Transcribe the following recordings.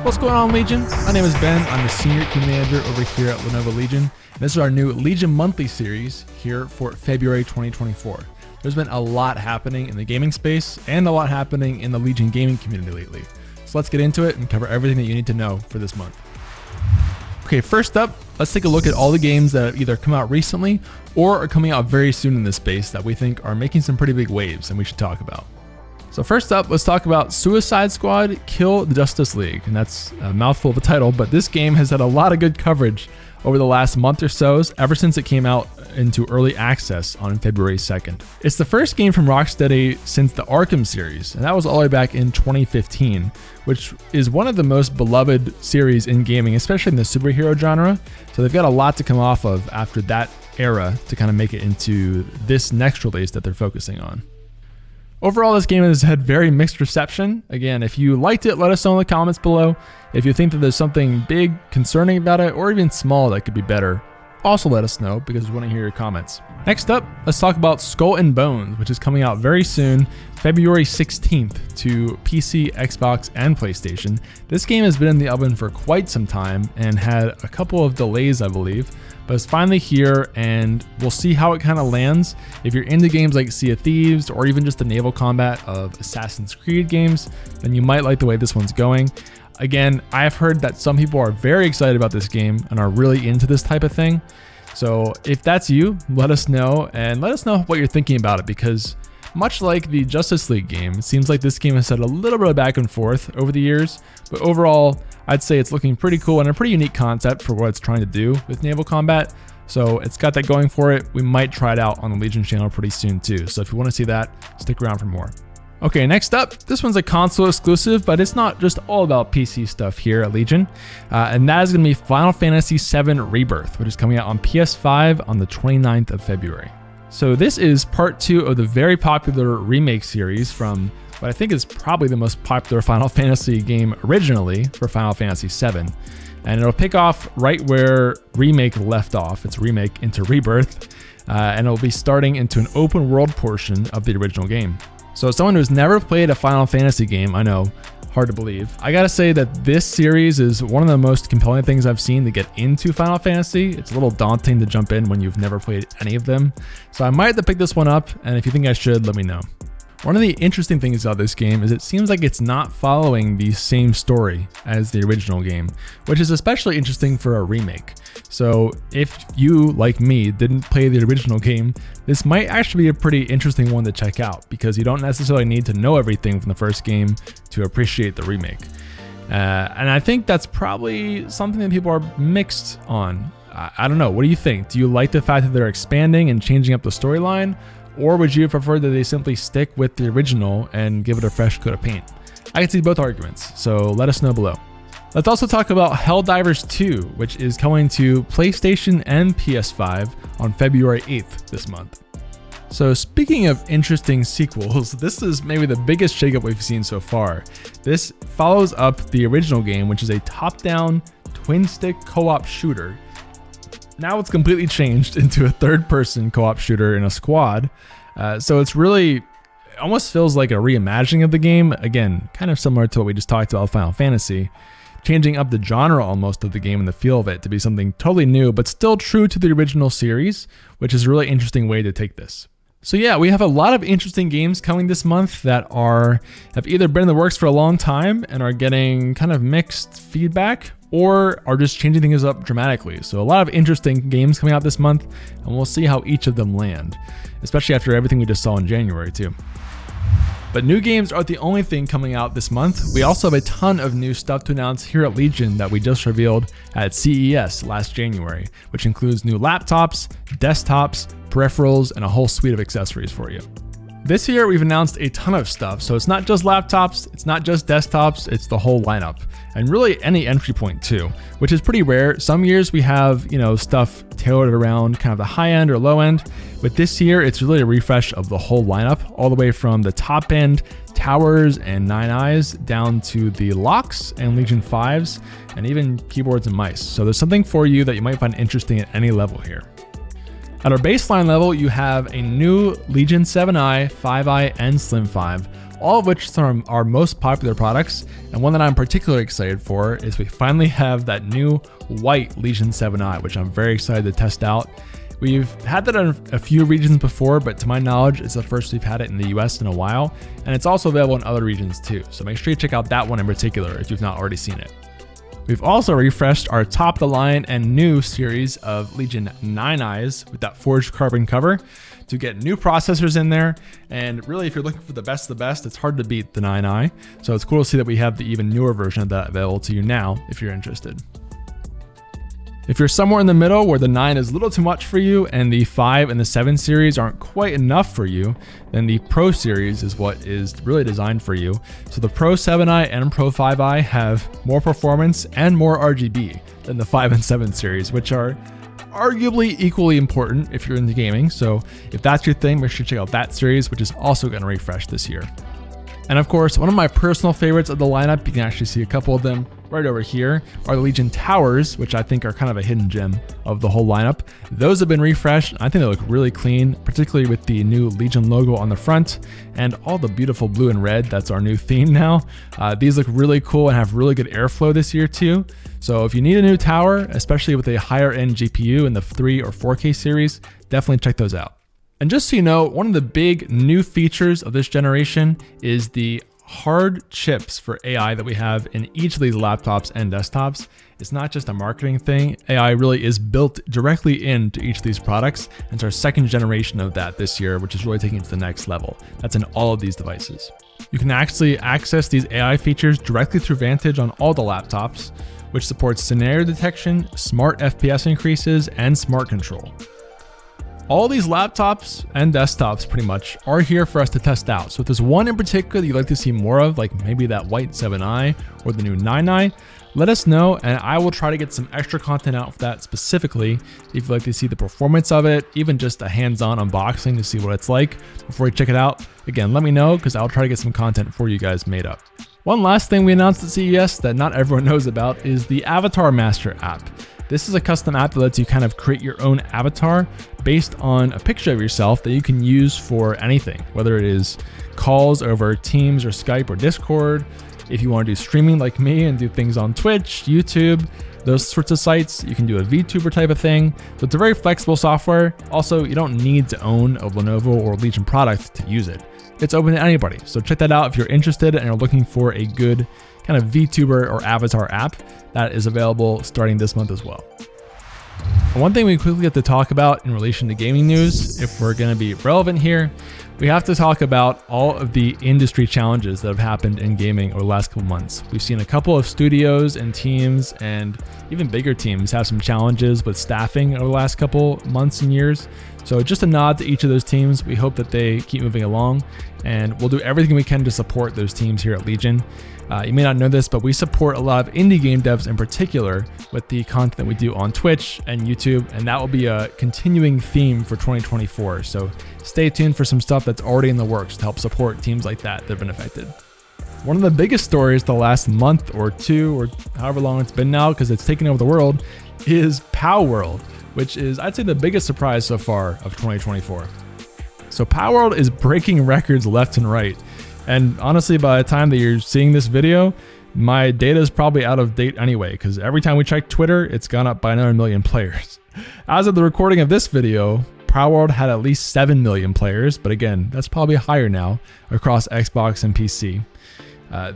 What's going on, Legion? My name is Ben. I'm the Senior Team Manager over here at Lenovo Legion. And this is our new Legion Monthly series here for February 2024. There's been a lot happening in the gaming space and a lot happening in the Legion gaming community lately. So let's get into it and cover everything that you need to know for this month. Okay, first up, let's take a look at all the games that have either come out recently or are coming out very soon in this space that we think are making some pretty big waves and we should talk about. So first up, let's talk about Suicide Squad Kill the Justice League. And that's a mouthful of a title, but this game has had a lot of good coverage over the last month or so, ever since it came out into early access on February 2nd. It's the first game from Rocksteady since the Arkham series, and that was all the way back in 2015, which is one of the most beloved series in gaming, especially in the superhero genre. So they've got a lot to come off of after that era to kind of make it into this next release that they're focusing on. Overall, this game has had very mixed reception. Again, if you liked it, let us know in the comments below. If you think that there's something big, concerning about it, or even small that could be better, also let us know because we want to hear your comments. Next up, let's talk about Skull and Bones, which is coming out very soon, February 16th to PC, Xbox, and PlayStation. This game has been in the oven for quite some time and had a couple of delays, I believe, but it's finally here and we'll see how it kind of lands. If you're into games like Sea of Thieves or even just the naval combat of Assassin's Creed games, then you might like the way this one's going. Again, I've heard that some people are very excited about this game and are really into this type of thing. So if that's you, let us know and let us know what you're thinking about it, because much like the Justice League game, it seems like this game has had a little bit of back and forth over the years, but overall, I'd say it's looking pretty cool and a pretty unique concept for what it's trying to do with naval combat. So it's got that going for it. We might try it out on the Legion channel pretty soon too. So if you want to see that, stick around for more. Okay, next up, this one's a console exclusive, but it's not just all about PC stuff here at Legion. And that is going to be Final Fantasy VII Rebirth, which is coming out on PS5 on the 29th of February. So this is part 2 of the very popular remake series from what I think is probably the most popular Final Fantasy game originally for Final Fantasy VII. And it'll pick off right where Remake left off. It's Remake into Rebirth, and it'll be starting into an open world portion of the original game. So as someone who's never played a Final Fantasy game, I know, hard to believe, I gotta say that this series is one of the most compelling things I've seen to get into Final Fantasy. It's a little daunting to jump in when you've never played any of them. So I might have to pick this one up, and if you think I should, let me know. One of the interesting things about this game is it seems like it's not following the same story as the original game, which is especially interesting for a remake. So if you, like me, didn't play the original game, this might actually be a pretty interesting one to check out because you don't necessarily need to know everything from the first game to appreciate the remake. And I think that's probably something that people are mixed on. I don't know. What do you think? Do you like the fact that they're expanding and changing up the storyline? Or would you prefer that they simply stick with the original and give it a fresh coat of paint? I can see both arguments, so let us know below. Let's also talk about Helldivers 2, which is coming to PlayStation and PS5 on February 8th this month. So speaking of interesting sequels, this is maybe the biggest shakeup we've seen so far. This follows up the original game, which is a top-down twin-stick co-op shooter. Now it's completely changed into a third-person co-op shooter in a squad. So it's really almost feels like a reimagining of the game. Again, kind of similar to what we just talked about with Final Fantasy, changing up the genre almost of the game and the feel of it to be something totally new, but still true to the original series, which is a really interesting way to take this. So yeah, we have a lot of interesting games coming this month that have either been in the works for a long time and are getting kind of mixed feedback, or are just changing things up dramatically. So a lot of interesting games coming out this month, and we'll see how each of them land, especially after everything we just saw in January too. But new games aren't the only thing coming out this month. We also have a ton of new stuff to announce here at Legion that we just revealed at CES last January, which includes new laptops, desktops, peripherals, and a whole suite of accessories for you. This year, we've announced a ton of stuff, so it's not just laptops, it's not just desktops, it's the whole lineup. And really any entry point too, which is pretty rare. Some years we have, stuff tailored around kind of the high end or low end, but this year it's really a refresh of the whole lineup, all the way from the top end towers and 9 Eyes down to the locks and Legion 5s, and even keyboards and mice. So there's something for you that you might find interesting at any level here. At our baseline level, you have a new Legion 7i, 5i, and Slim 5, all of which are some of our most popular products. And one that I'm particularly excited for is we finally have that new white Legion 7i, which I'm very excited to test out. We've had that in a few regions before, but to my knowledge, it's the first we've had it in the US in a while, and it's also available in other regions too. So make sure you check out that one in particular if you've not already seen it. We've also refreshed our top of the line and new series of Legion 9Is with that forged carbon cover to get new processors in there. And really, if you're looking for the best of the best, it's hard to beat the 9i. So it's cool to see that we have the even newer version of that available to you now if you're interested. If you're somewhere in the middle where the 9 is a little too much for you and the 5 and the 7 series aren't quite enough for you, then the Pro series is what is really designed for you. So the Pro 7i and Pro 5i have more performance and more RGB than the 5 and 7 series, which are arguably equally important if you're into gaming. So if that's your thing, make sure to check out that series, which is also going to refresh this year. And of course, one of my personal favorites of the lineup, you can actually see a couple of them right over here, are the Legion Towers, which I think are kind of a hidden gem of the whole lineup. Those have been refreshed. I think they look really clean, particularly with the new Legion logo on the front and all the beautiful blue and red. That's our new theme now. These look really cool and have really good airflow this year too. So if you need a new tower, especially with a higher end GPU in the 3 or 4K series, definitely check those out. And just so you know, one of the big new features of this generation is the hard chips for AI that we have in each of these laptops and desktops. It's not just a marketing thing. AI really is built directly into each of these products. And it's our second generation of that this year, which is really taking it to the next level. That's in all of these devices. You can actually access these AI features directly through Vantage on all the laptops, which supports scenario detection, smart FPS increases, and smart control. All these laptops and desktops pretty much are here for us to test out. So if there's one in particular that you'd like to see more of, like maybe that white 7i or the new 9i, let us know and I will try to get some extra content out for that specifically. If you'd like to see the performance of it, even just a hands-on unboxing to see what it's like before you check it out, again, let me know because I'll try to get some content for you guys made up. One last thing we announced at CES that not everyone knows about is the Avatar Master app. This is a custom app that lets you kind of create your own avatar based on a picture of yourself that you can use for anything, whether it is calls over Teams or Skype or Discord. If you want to do streaming like me and do things on Twitch, YouTube, those sorts of sites, you can do a VTuber type of thing. So it's a very flexible software. Also, you don't need to own a Lenovo or Legion product to use it. It's open to anybody. So check that out if you're interested and are looking for a good kind of VTuber or avatar app that is available starting this month as well. And one thing we quickly have to talk about in relation to gaming news, if we're going to be relevant here, we have to talk about all of the industry challenges that have happened in gaming over the last couple months. We've seen a couple of studios and teams and even bigger teams have some challenges with staffing over the last couple months and years. So just a nod to each of those teams. We hope that they keep moving along and we'll do everything we can to support those teams here at Legion. You may not know this, but we support a lot of indie game devs in particular with the content that we do on Twitch and YouTube, and that will be a continuing theme for 2024. So stay tuned for some stuff that's already in the works to help support teams like that that have been affected. One of the biggest stories the last month or two, or however long it's been now, because it's taken over the world, is Palworld, which is, I'd say, the biggest surprise so far of 2024. So Palworld is breaking records left and right. And honestly, by the time that you're seeing this video, my data is probably out of date anyway, because every time we check Twitter, it's gone up by another 1 million players. As of the recording of this video, Palworld had at least 7 million players, but again, that's probably higher now across Xbox and PC.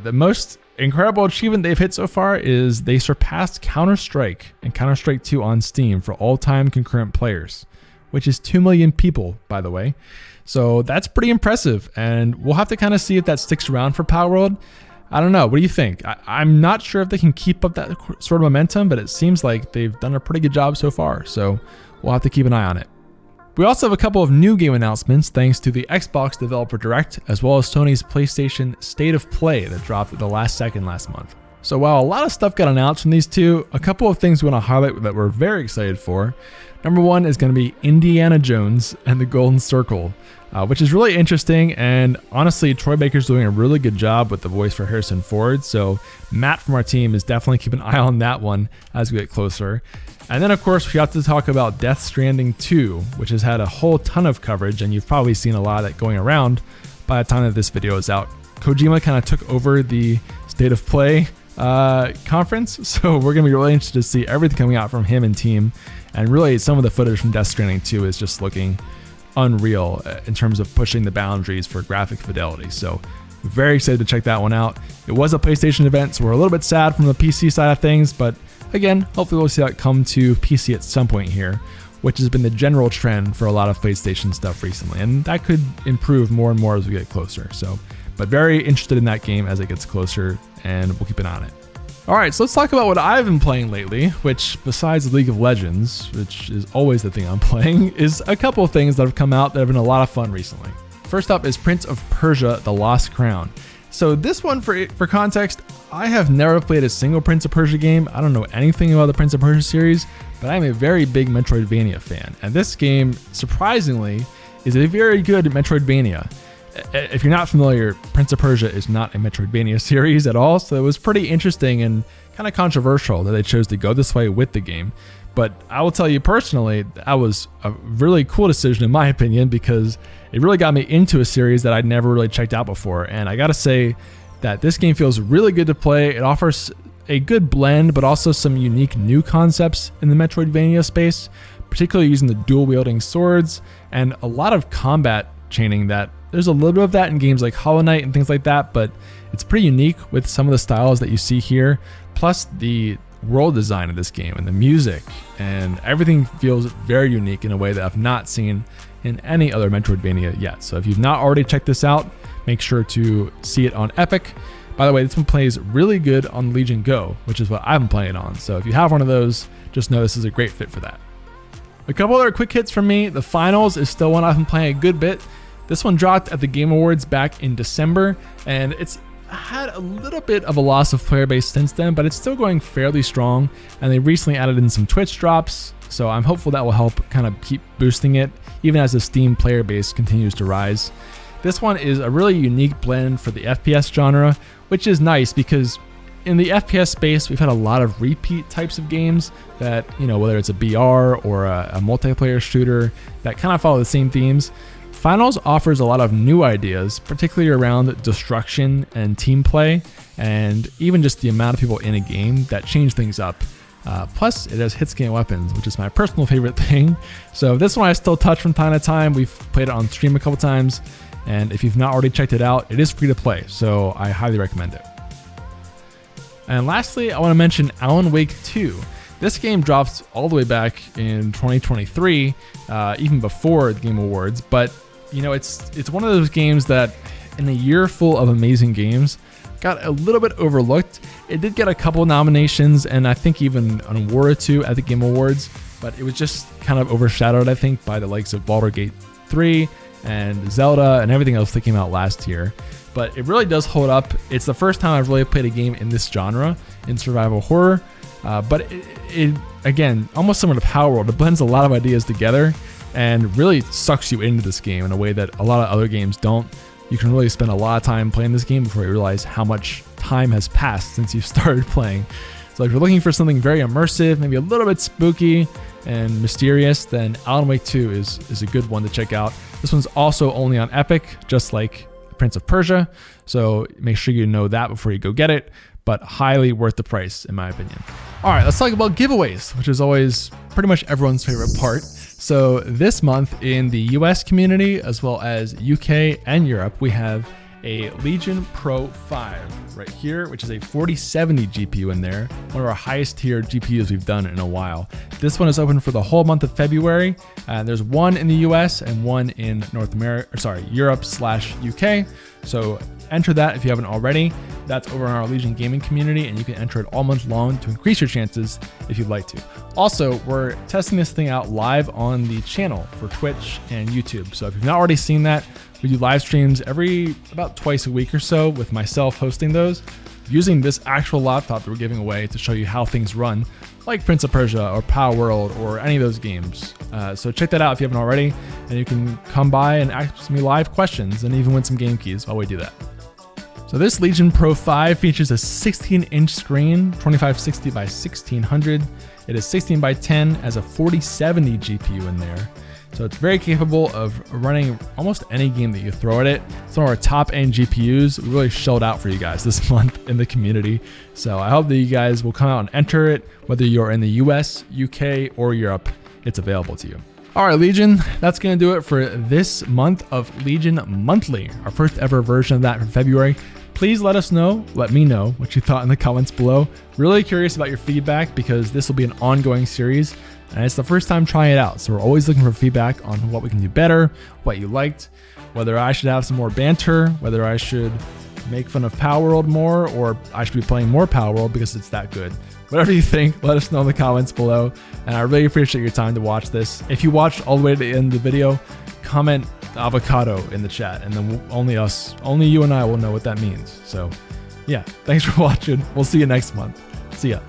The most incredible achievement they've hit so far is they surpassed Counter-Strike and Counter-Strike 2 on Steam for all-time concurrent players, which is 2 million people, by the way. So that's pretty impressive, and we'll have to kind of see if that sticks around for Palworld. I don't know. What do you think? I'm not sure if they can keep up that sort of momentum, but it seems like they've done a pretty good job so far, so we'll have to keep an eye on it. We also have a couple of new game announcements thanks to the Xbox Developer Direct, as well as Sony's PlayStation State of Play that dropped at the last second last month. So while a lot of stuff got announced from these two, a couple of things we want to highlight that we're very excited for. Number one is going to be Indiana Jones and the Golden Circle, which is really interesting. And honestly, Troy Baker's doing a really good job with the voice for Harrison Ford. So Matt from our team is definitely keeping an eye on that one as we get closer. And then, of course, we have to talk about Death Stranding 2, which has had a whole ton of coverage, and you've probably seen a lot of that going around by the time that this video is out. Kojima kind of took over the State of Play conference, so we're going to be really interested to see everything coming out from him and team. And really, some of the footage from Death Stranding 2 is just looking unreal in terms of pushing the boundaries for graphic fidelity. So very excited to check that one out. It was a PlayStation event, so we're a little bit sad from the PC side of things, but again, hopefully we'll see that come to PC at some point here, which has been the general trend for a lot of PlayStation stuff recently, and that could improve more and more as we get closer. So, but very interested in that game as it gets closer, and we'll keep an eye on it. All right, so let's talk about what I've been playing lately, which besides League of Legends, which is always the thing I'm playing, is a couple of things that have come out that have been a lot of fun recently. First up is Prince of Persia: The Lost Crown. So this one, for context, I have never played a single Prince of Persia game. I don't know anything about the Prince of Persia series, but I'm a very big Metroidvania fan. And this game, surprisingly, is a very good Metroidvania. If you're not familiar, Prince of Persia is not a Metroidvania series at all, so it was pretty interesting and kind of controversial that they chose to go this way with the game. But I will tell you personally, that was a really cool decision in my opinion, because it really got me into a series that I'd never really checked out before. And I gotta say that this game feels really good to play. It offers a good blend, but also some unique new concepts in the Metroidvania space, particularly using the dual wielding swords and a lot of combat chaining. That there's a little bit of that in games like Hollow Knight and things like that, but it's pretty unique with some of the styles that you see here, plus the world design of this game and the music, and everything feels very unique in a way that I've not seen in any other Metroidvania yet. So if you've not already checked this out, make sure to see it on Epic. By the way, this one plays really good on Legion Go, which is what I've been playing on. So if you have one of those, just know this is a great fit for that. A couple other quick hits from me. The Finals is still one I've been playing a good bit. This one dropped at the Game Awards back in December, and it's had a little bit of a loss of player base since then, but it's still going fairly strong, and they recently added in some Twitch drops, so I'm hopeful that will help kind of keep boosting it, even as the Steam player base continues to rise. This one is a really unique blend for the FPS genre, which is nice because in the FPS space, we've had a lot of repeat types of games that, you know, whether it's a BR or a multiplayer shooter that kind of follow the same themes. Finals offers a lot of new ideas, particularly around destruction and team play, and even just the amount of people in a game that change things up. Plus, it has hit-scan weapons, which is my personal favorite thing. So this one I still touch from time to time. We've played it on stream a couple times, and if you've not already checked it out, it is free to play, so I highly recommend it. And lastly, I want to mention Alan Wake 2. This game dropped all the way back in 2023, even before the Game Awards, but you know, it's one of those games that in a year full of amazing games got a little bit overlooked. It did get a couple nominations and I think even an award or two at the Game Awards, but it was just kind of overshadowed, I think, by the likes of Baldur's Gate 3 and Zelda and everything else that came out last year. But it really does hold up. It's the first time I've really played a game in this genre, in survival horror, but it again, almost similar to Power World, it blends a lot of ideas together and really sucks you into this game in a way that a lot of other games don't. You can really spend a lot of time playing this game before you realize how much time has passed since you started playing. So if you're looking for something very immersive, maybe a little bit spooky and mysterious, then Alan Wake 2 is a good one to check out. This one's also only on Epic, just like Prince of Persia, so make sure you know that before you go get it, but highly worth the price in my opinion. All right, let's talk about giveaways, which is always pretty much everyone's favorite part. So this month in the US community, as well as UK and Europe, we have a Legion Pro 5 right here, which is a 4070 GPU in there, one of our highest tier GPUs we've done in a while. This one is open for the whole month of February. There's one in the US and one in Europe/UK. So enter that if you haven't already. That's over in our Legion gaming community, and you can enter it all month long to increase your chances if you'd like to. Also, we're testing this thing out live on the channel for Twitch and YouTube. So if you've not already seen that, we do live streams about twice a week or so with myself hosting those, using this actual laptop that we're giving away to show you how things run, like Prince of Persia or Power World or any of those games. So check that out if you haven't already, and you can come by and ask me live questions and even win some game keys while we do that. So this Legion Pro 5 features a 16-inch screen, 2560 by 1600. It is 16 by 10, has a 4070 GPU in there. So it's very capable of running almost any game that you throw at it. Some of our top end GPUs we really shelled out for you guys this month in the community. So I hope that you guys will come out and enter it, whether you're in the US, UK, or Europe, it's available to you. All right, Legion, that's going to do it for this month of Legion Monthly, our first ever version of that for February. Please let me know what you thought in the comments below. Really curious about your feedback because this will be an ongoing series and it's the first time trying it out. So we're always looking for feedback on what we can do better, what you liked, whether I should have some more banter, whether I should make fun of Power World more, or I should be playing more Power World because it's that good. Whatever you think, let us know in the comments below. And I really appreciate your time to watch this. If you watched all the way to the end of the video, comment avocado in the chat, and then only you and I will know what that means. So yeah, thanks for watching. We'll see you next month. See ya.